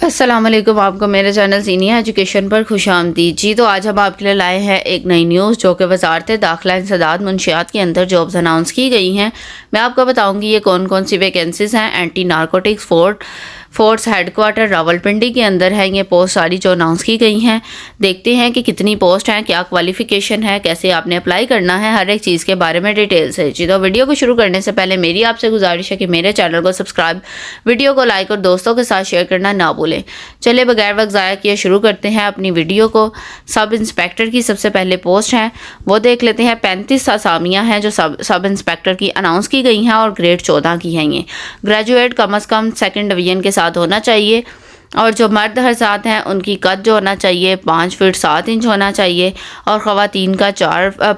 अस्सलाम वालेकुम, आपको मेरे चैनल सीनियर एजुकेशन पर खुशामदीद जी। तो आज हम आपके लिए लाए हैं एक नई न्यूज़ जो कि वजारत दाखिला इंसदाद मुंशियात के अंदर जॉब्स अनाउंस की गई हैं। मैं आपको बताऊंगी ये कौन कौन सी वैकेंसीज़ हैं। Anti narcotics force headquarter Rawalpindi के अंदर है ये पोस्ट सारी जो अनाउंस की गई हैं। देखते हैं कि कितनी पोस्ट हैं, क्या क्वालिफ़िकेशन है, कैसे आपने अप्लाई करना है, हर एक चीज़ के बारे में डिटेल से जी। तो वीडियो को शुरू करने से पहले मेरी आपसे गुजारिश है कि मेरे चैनल को सब्सक्राइब, वीडियो को लाइक और दोस्तों के साथ शेयर करना ना भूलें। चलिए बगैर वक्त ज़ाया किए शुरू करते हैं अपनी वीडियो को। सब इंस्पेक्टर की सबसे पहले पोस्ट है वो देख लेते हैं। 35 असामियाँ हैं जो सब इंस्पेक्टर की अनाउंस की गई हैं और ग्रेड 14 की हैं। ये ग्रेजुएट कम अज़ कम 2nd डिवीज़न के साथ होना चाहिए और जो मर्द हज़रात हैं उनकी कद जो होना चाहिए 5 फीट 7 इंच होना चाहिए और ख़वातीन का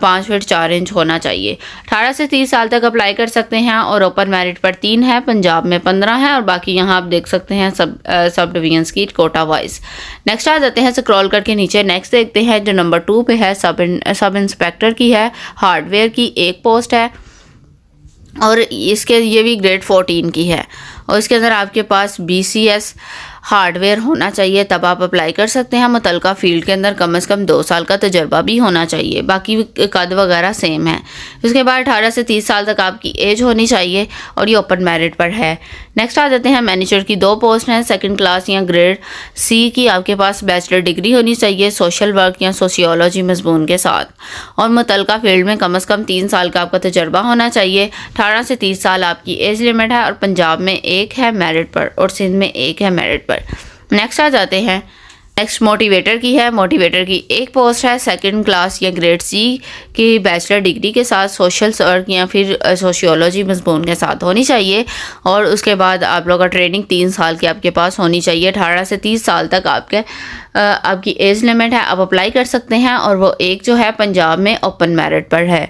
5 फीट 4 इंच होना चाहिए। 18 से 30 साल तक अप्लाई कर सकते हैं और ओपन मेरिट पर 3 है, पंजाब में 15 है और बाकी यहाँ आप देख सकते हैं सब डिवीजन्स की कोटा वाइज। नेक्स्ट आ जाते हैं स्क्रॉल करके नीचे। नेक्स्ट देखते हैं जो नंबर 2 पे है सब इंस्पेक्टर की है, हार्डवेयर की एक पोस्ट है और इसके ये भी ग्रेड 14 की है और इसके अंदर आपके पास BCS हार्डवेयर होना चाहिए, तब आप अप्लाई कर सकते हैं। मुतलका फील्ड के अंदर कम से कम 2 साल का तजर्बा भी होना चाहिए, बाकी कद वगैरह सेम है। उसके बाद 18 से 30 साल तक आपकी एज होनी चाहिए और ये ओपन मेरिट पर है। नेक्स्ट आ जाते हैं मैनेजर की 2 पोस्ट हैं। 2nd क्लास या ग्रेड C की आपके पास बैचलर डिग्री होनी चाहिए सोशल वर्क या सोशियोलॉजी मजमून के साथ और मुतलका फील्ड में कम से कम 3 साल का आपका तजर्बा होना चाहिए। 18 से 30 साल आपकी एज लिमिट है और पंजाब में 1 है मेरिट पर और सिंध में 1 है मेरिट पर। नेक्स्ट आ जाते हैं। नेक्स्ट मोटिवेटर की है। मोटिवेटर की एक पोस्ट है। 2nd क्लास या ग्रेड C की बैचलर डिग्री के साथ सोशल वर्क या फिर सोशियोलॉजी मजमून के साथ होनी चाहिए और उसके बाद आप लोग का ट्रेनिंग 3 साल की आपके पास होनी चाहिए। 18 से 30 साल तक आपकी एज लिमिट है, आप अप्लाई कर सकते हैं और वो एक जो है पंजाब में ओपन मेरिट पर है।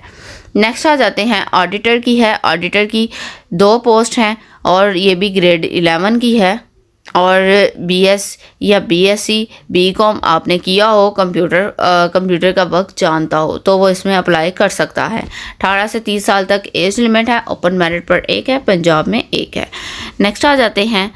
नेक्स्ट आ जाते हैं ऑडिटर की है। ऑडिटर की 2 पोस्ट हैं और ये भी ग्रेड 11 की है और BS या BSc BCom आपने किया हो, कंप्यूटर का वक्त जानता हो तो वो इसमें अप्लाई कर सकता है। 18 से 30 साल तक एज लिमिट है, ओपन मेरिट पर 1 है, पंजाब में 1 है। नेक्स्ट आ जाते हैं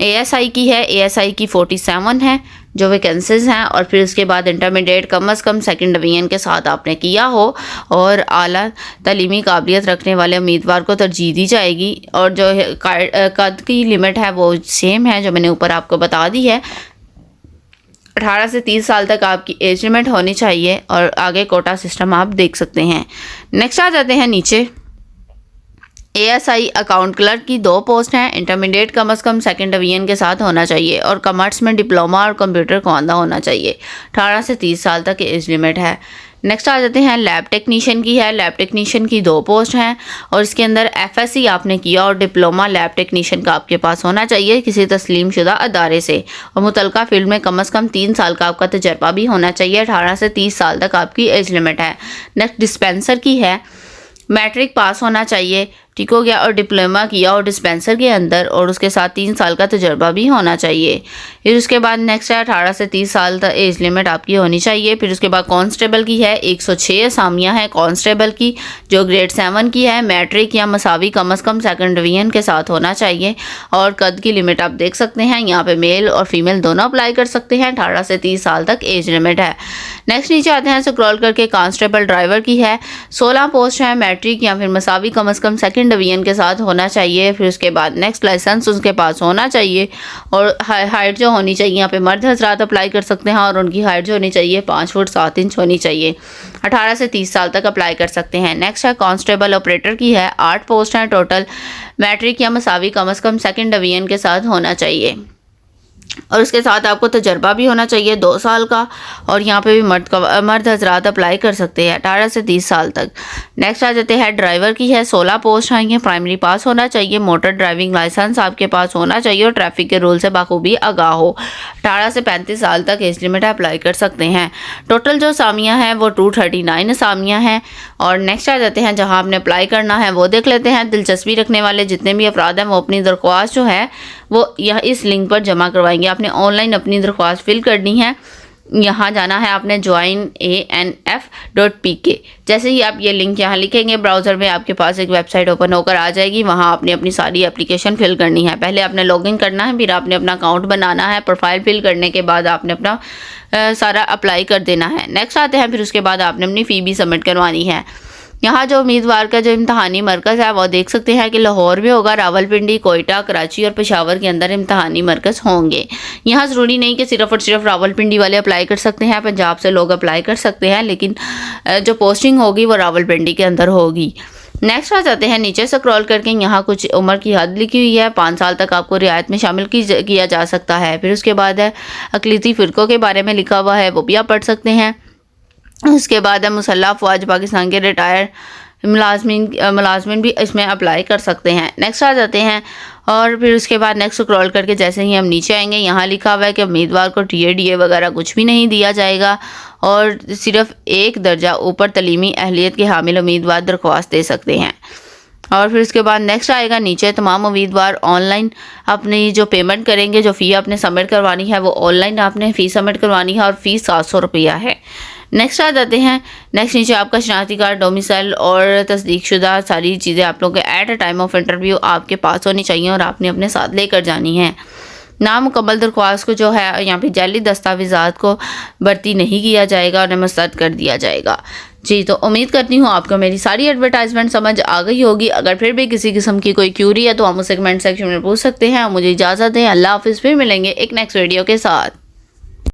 ASI की है। ASI की 47 है जो वैकेंसीज हैं और फिर उसके बाद इंटरमीडिएट कम अज़ कम 2nd डिवीज़न के साथ आपने किया हो और आला तालीमी काबिलियत रखने वाले उम्मीदवार को तरजीह दी जाएगी और जो कद की लिमिट है वो सेम है जो मैंने ऊपर आपको बता दी है। 18 से 30 साल तक आपकी एज लिमिट होनी चाहिए और आगे कोटा सिस्टम आप देख सकते हैं। नेक्स्ट आ जाते हैं नीचे। ASI अकाउंट क्लर्क की 2 पोस्ट हैं। इंटरमीडिएट कम अज़ कम 2nd डिवीज़न के साथ होना चाहिए और कॉमर्स में डिप्लोमा और कंप्यूटर को आंदा होना चाहिए। 18 से 30 साल तक एज लिमिट है। नेक्स्ट आ जाते हैं लैब टेक्नीशियन की है। लैब टेक्नीशियन की 2 पोस्ट हैं और इसके अंदर FSC आपने किया और डिप्लोमा लैब टेक्नीशियन का आपके पास होना चाहिए किसी तस्लीम शुदा अदारे से और मुतलका फील्ड में कम अज़ कम 3 साल का आपका तजर्बा भी होना चाहिए। 18 से 30 साल तक आपकी एज लिमिट है। नेक्स्ट डिस्पेंसर की है। मैट्रिक पास होना चाहिए, ठीक हो गया, और डिप्लोमा किया और डिस्पेंसर के अंदर और उसके साथ 3 साल का तजर्बा भी होना चाहिए। फिर उसके बाद नेक्स्ट है 18 से 30 साल तक एज लिमिट आपकी होनी चाहिए। फिर उसके बाद कांस्टेबल की है। 106 असामियाँ हैं कांस्टेबल की जो ग्रेड 7 की है। मैट्रिक या मसावी कम अज़ कम 2nd डिवीज़न के साथ होना चाहिए और कद की लिमिट आप देख सकते हैं यहाँ पे मेल और फीमेल दोनों अप्लाई कर सकते हैं। 18 से 30 साल तक एज लिमिट है। नेक्स्ट नीचे आते हैं स्क्रॉल करके। कांस्टेबल ड्राइवर की है। 16 पोस्ट है। मैट्रिक या फिर मसावी कम अज़ कम 2nd डिवीज़न के साथ होना चाहिए। फिर उसके बाद नेक्स्ट लाइसेंस उसके पास होना चाहिए और हाइट जो होनी चाहिए यहाँ पे मर्द हजरात अप्लाई कर सकते हैं और उनकी हाइट जो होनी चाहिए 5 फुट 7 इंच होनी चाहिए। 18 से 30 साल तक अप्लाई कर सकते हैं। नेक्स्ट है कांस्टेबल ऑपरेटर की है। 8 पोस्ट हैं टोटल। मैट्रिक या मसावी कम अज़ कम 2nd डिवीज़न के साथ होना चाहिए और उसके साथ आपको तजर्बा भी होना चाहिए 2 साल का और यहाँ पे भी मर्द हजरात अप्लाई कर सकते हैं 18 से 30 साल तक। नेक्स्ट आ जाते हैं ड्राइवर की है। 16 पोस्ट हैं। ये प्राइमरी पास होना चाहिए, मोटर ड्राइविंग लाइसेंस आपके पास होना चाहिए और ट्रैफिक के रूल से बाखूबी आगाह हो। 18 से 35 साल तक एज लिमिट अप्लाई कर सकते हैं। टोटल जो असामियाँ हैं वो 239 असामियाँ हैं और नेक्स्ट आ जाते हैं जहाँ आपने अप्लाई करना है वो देख लेते हैं। दिलचस्पी रखने वाले जितने भी अफराद हैं वो अपनी दरख्वास्त जो है वो यह इस लिंक पर जमा करवाएंगे। आपने ऑनलाइन अपनी दरख्वास्त फिल करनी है यहाँ जाना है आपने joinanf.pk। जैसे ही आप ये लिंक यहाँ लिखेंगे ब्राउज़र में आपके पास एक वेबसाइट ओपन होकर आ जाएगी। वहाँ आपने अपनी सारी एप्लीकेशन फिल करनी है। पहले आपने लॉगिन करना है, फिर आपने अपना अकाउंट बनाना है। प्रोफाइल फिल करने के बाद आपने अपना सारा अप्लाई कर देना है। नेक्स्ट आते हैं, फिर उसके बाद आपने अपनी फ़ी भी सबमिट करवानी है। यहाँ जो उम्मीदवार का जो इम्तहानी मरकज़ है वो देख सकते हैं कि लाहौर में होगा, रावलपिंडी, कोयटा, कराची और पेशावर के अंदर इम्तहानी मरकज़ होंगे। यहाँ ज़रूरी नहीं कि सिर्फ़ और सिर्फ रावलपिंडी वाले अप्लाई कर सकते हैं, पंजाब से लोग अप्लाई कर सकते हैं, लेकिन जो पोस्टिंग होगी वो रावलपिंडी के अंदर होगी। नेक्स्ट आ जाते हैं, नीचे से स्क्रॉल करके यहाँ कुछ उम्र की हद लिखी हुई है। 5 साल तक आपको रियायत में शामिल किया जा सकता है। फिर उसके बाद है अक़लीती फ़िरक़ों के बारे में लिखा हुआ है, वो भी आप पढ़ सकते हैं। उसके बाद है मुसल्लह अफ़वाज पाकिस्तान के रिटायर मुलाजमिन भी इसमें अप्लाई कर सकते हैं। नेक्स्ट आ जाते हैं और फिर उसके बाद नेक्स्ट स्क्रॉल करके जैसे ही हम नीचे आएंगे, यहाँ लिखा हुआ है कि उम्मीदवार को TA वगैरह कुछ भी नहीं दिया जाएगा और सिर्फ 1 दर्जा ऊपर तलीमी अहलियत के हामिल उम्मीदवार दरख्वास्त दे सकते हैं। और फिर उसके बाद नेक्स्ट आएगा नीचे, तमाम उम्मीदवार ऑनलाइन अपनी जो पेमेंट करेंगे, जो फ़ी आपने सबमिट करवानी है वो ऑनलाइन आपने फ़ी सबमिट करवानी है और फ़ीस 700 रुपया है। नेक्स्ट आ जाते हैं, नेक्स्ट नीचे आपका शनाख्ती कार्ड, डोमिसाइल और तस्दीकशुदा सारी चीज़ें आप लोगों के at a time of interview आपके पास होनी चाहिए और आपने अपने साथ लेकर जानी है। नामुकम्मल दरख्वास्त को जो है यहाँ पे जाली दस्तावेज़ात को भर्ती नहीं किया जाएगा और मुस्तरद कर दिया जाएगा। जी, तो उम्मीद करती हूँ आपको मेरी सारी एडवर्टाइजमेंट समझ आ गई होगी। अगर फिर भी किसी किस्म की कोई क्यूरी है तो हम मुझसे कमेंट सेक्शन में पूछ सकते हैं। मुझे इजाज़त दें, अल्लाह हाफ़िज़। फिर मिलेंगे एक नेक्स्ट वीडियो के साथ।